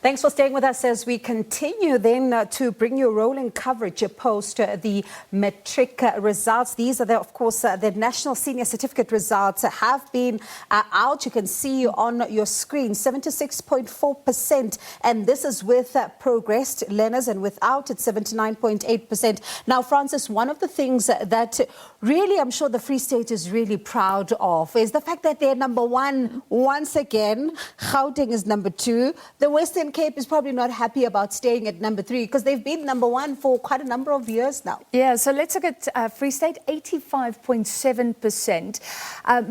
Thanks for staying with us as we continue then to bring you rolling coverage post the Matric results. These are, of course, the National Senior Certificate results have been out. You can see on your screen 76.4%, and this is with progressed learners, and without it's 79.8%. Now, Francis, one of the things that really I'm sure the Free State is really proud of is the fact that they're number one once again. Gauteng is number two. The Western Cape is probably not happy about staying at number three because they've been number one for quite a number of years now. Yeah, so let's look at Free State, 85.7%.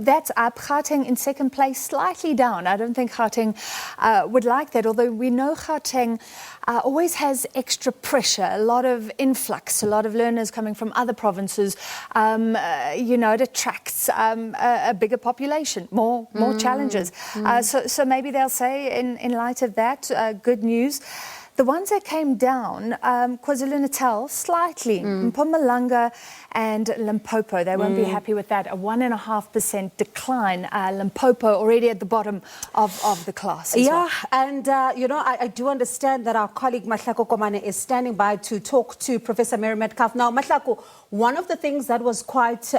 That's up. Gauteng in second place, slightly down. I don't think Gauteng would like that, although we know Gauteng always has extra pressure, a lot of influx, a lot of learners coming from other provinces. It attracts a bigger population, more challenges. So maybe they'll say, in light of that, good news. The ones that came down, KwaZulu-Natal, slightly, Mpumalanga and Limpopo, they won't be happy with that. A 1.5% decline. Limpopo already at the bottom of the class as well. And I do understand that our colleague Mahlako Komane is standing by to talk to Professor Mary Metcalfe. Now, Mahlako, one of the things that was quite,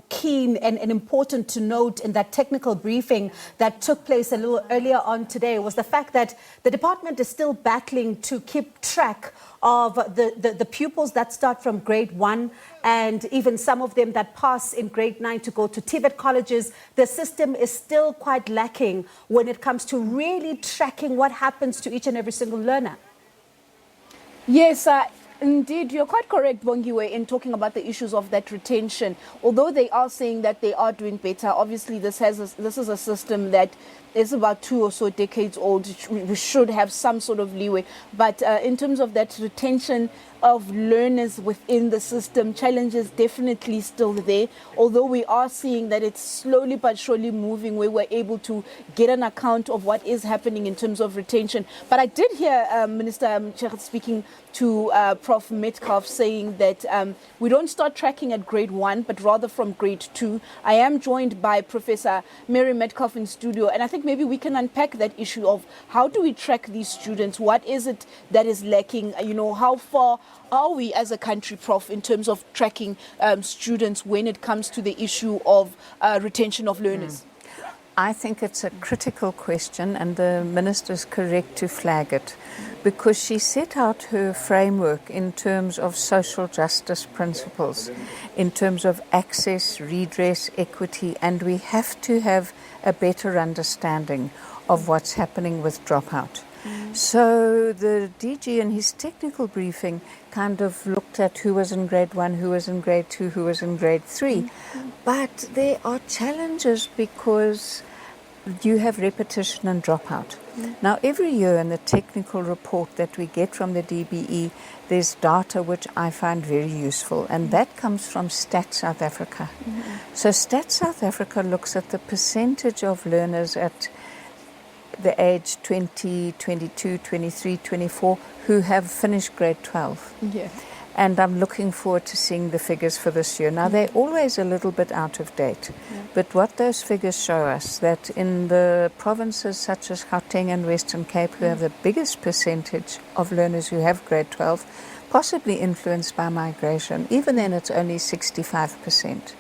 keen and important to note in that technical briefing that took place a little earlier on today was the fact that the department is still battling to keep track of the pupils that start from grade 1 and even some of them that pass in grade 9 to go to TVET colleges. The system is still quite lacking when it comes to really tracking what happens to each and every single learner. Yes, indeed, you're quite correct, Bongiwe, in talking about the issues of that retention. Although they are saying that they are doing better, obviously this is a system that is about 2 or so decades old. We should have some sort of leeway. But in terms of that retention of learners within the system, challenges definitely still there. Although we are seeing that it's slowly but surely moving, where we're able to get an account of what is happening in terms of retention. But I did hear Minister Mchekh speaking to Prof Metcalfe saying that we don't start tracking at grade 1, but rather from grade 2. I am joined by Professor Mary Metcalfe in studio, and I think maybe we can unpack that issue of how do we track these students? What is it that is lacking? How far are we as a country, Prof, in terms of tracking students when it comes to the issue of retention of learners? I think it's a critical question, and the Minister is correct to flag it, because she set out her framework in terms of social justice principles, in terms of access, redress, equity, and we have to have a better understanding of what's happening with dropout. So the DG in his technical briefing kind of looked at who was in grade 1, who was in grade 2, who was in grade 3. But there are challenges because you have repetition and dropout. Now, every year in the technical report that we get from the DBE, there's data which I find very useful, and that comes from Stats South Africa. So Stats South Africa looks at the percentage of learners at the age 20, 22, 23, 24 who have finished grade 12. Yeah. And I'm looking forward to seeing the figures for this year. Now, they're always a little bit out of date, but what those figures show us, that in the provinces such as Gauteng and Western Cape, who have the biggest percentage of learners who have grade 12, possibly influenced by migration, even then it's only 65%.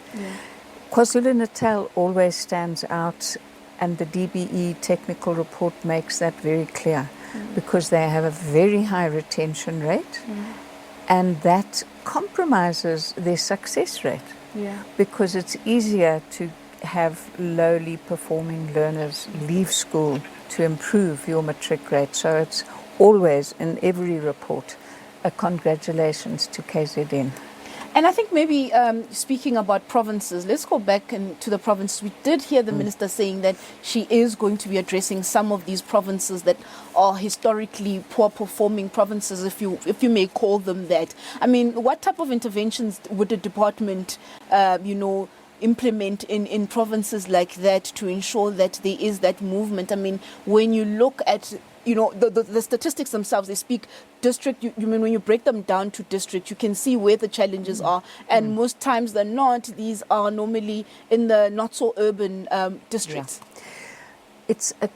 KwaZulu-Natal always stands out, and the DBE technical report makes that very clear, because they have a very high retention rate, and that compromises their success rate, because it's easier to have lowly performing learners leave school to improve your matric rate. So it's always in every report a congratulations to KZN. And I think maybe speaking about provinces, let's go back to the provinces. We did hear the minister saying that she is going to be addressing some of these provinces that are historically poor performing provinces, if you may call them that. I mean, what type of interventions would the department, implement in provinces like that to ensure that there is that movement? I mean, when you look at the statistics themselves, they speak district. You mean when you break them down to district, you can see where the challenges are, and most times than not, these are normally in the not so urban districts. It's a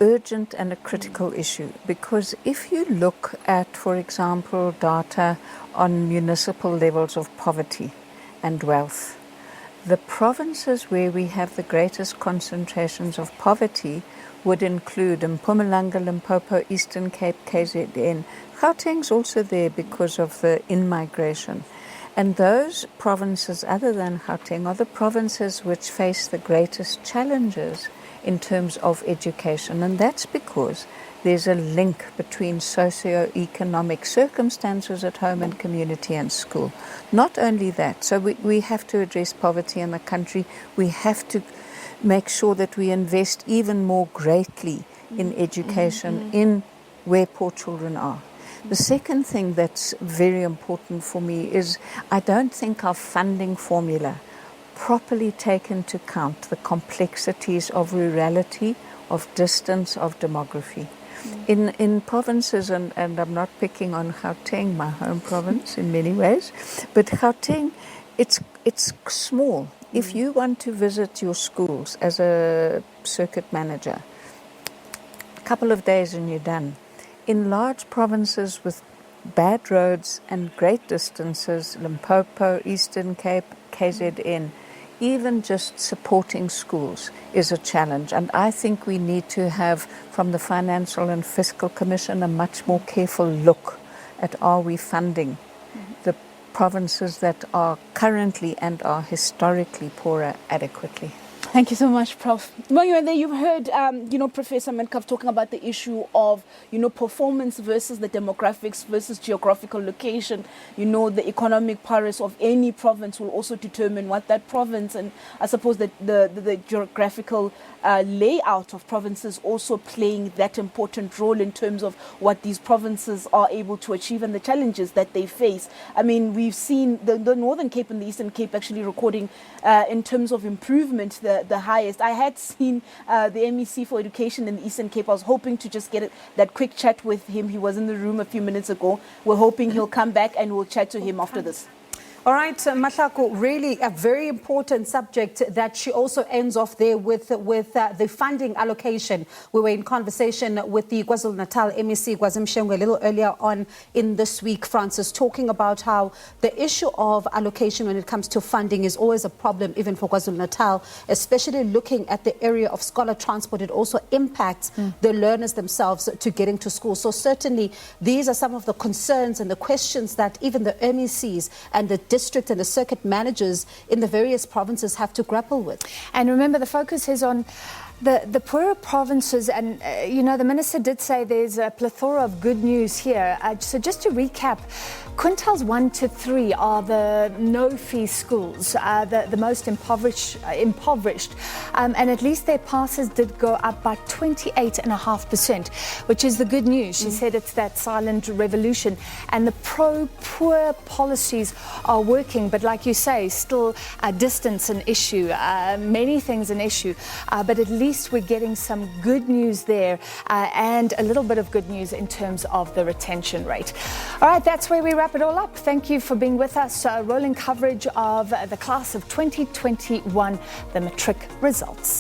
urgent and a critical issue, because if you look at, for example, data on municipal levels of poverty and wealth, the provinces where we have the greatest concentrations of poverty would include Mpumalanga, Limpopo, Eastern Cape, KZN. Gauteng's also there because of the in-migration. And those provinces, other than Gauteng, are the provinces which face the greatest challenges in terms of education. And that's because there's a link between socio-economic circumstances at home and community and school. Not only that, so we have to address poverty in the country. We have to make sure that we invest even more greatly in education in where poor children are. The second thing that's very important for me is I don't think our funding formula properly take into account the complexities of rurality, of distance, of demography. In provinces, and I'm not picking on Gauteng, my home province in many ways, but Gauteng, it's small. If you want to visit your schools as a circuit manager, a couple of days and you're done. In large provinces with bad roads and great distances, Limpopo, Eastern Cape, KZN, even just supporting schools is a challenge. And I think we need to have, from the Financial and Fiscal Commission, a much more careful look at are we funding the provinces that are currently and are historically poorer adequately. Thank you so much, Prof. There you've heard, Professor Metcalfe talking about the issue of, performance versus the demographics versus geographical location. The economic prowess of any province will also determine what that province, and I suppose that the geographical layout of provinces also playing that important role in terms of what these provinces are able to achieve and the challenges that they face. I mean, we've seen the Northern Cape and the Eastern Cape actually recording, in terms of improvement, the highest. I had seen the MEC for Education in the Eastern Cape. I was hoping to just get that quick chat with him. He was in the room a few minutes ago. We're hoping he'll come back and we'll chat to him after this. All right, Matlako, really a very important subject that she also ends off there with the funding allocation. We were in conversation with the KwaZulu-Natal MEC, Gwazim Shengwe, a little earlier on in this week, Francis, talking about how the issue of allocation when it comes to funding is always a problem, even for KwaZulu-Natal, especially looking at the area of scholar transport. It also impacts the learners themselves to getting to school. So certainly these are some of the concerns and the questions that even the MECs and the district and the circuit managers in the various provinces have to grapple with. And remember, the focus is on the poorer provinces, and the minister did say there's a plethora of good news here. So just to recap, quintiles 1 to 3 are the no-fee schools, the most impoverished, and at least their passes did go up by 28.5%, which is the good news. She said it's that silent revolution, and the pro-poor policies are working. But like you say, still distance an issue, many things an issue, but at least we're getting some good news there, and a little bit of good news in terms of the retention rate. All right, that's where we wrap it all up. Thank you for being with us. Rolling coverage of the class of 2021, the Matric results.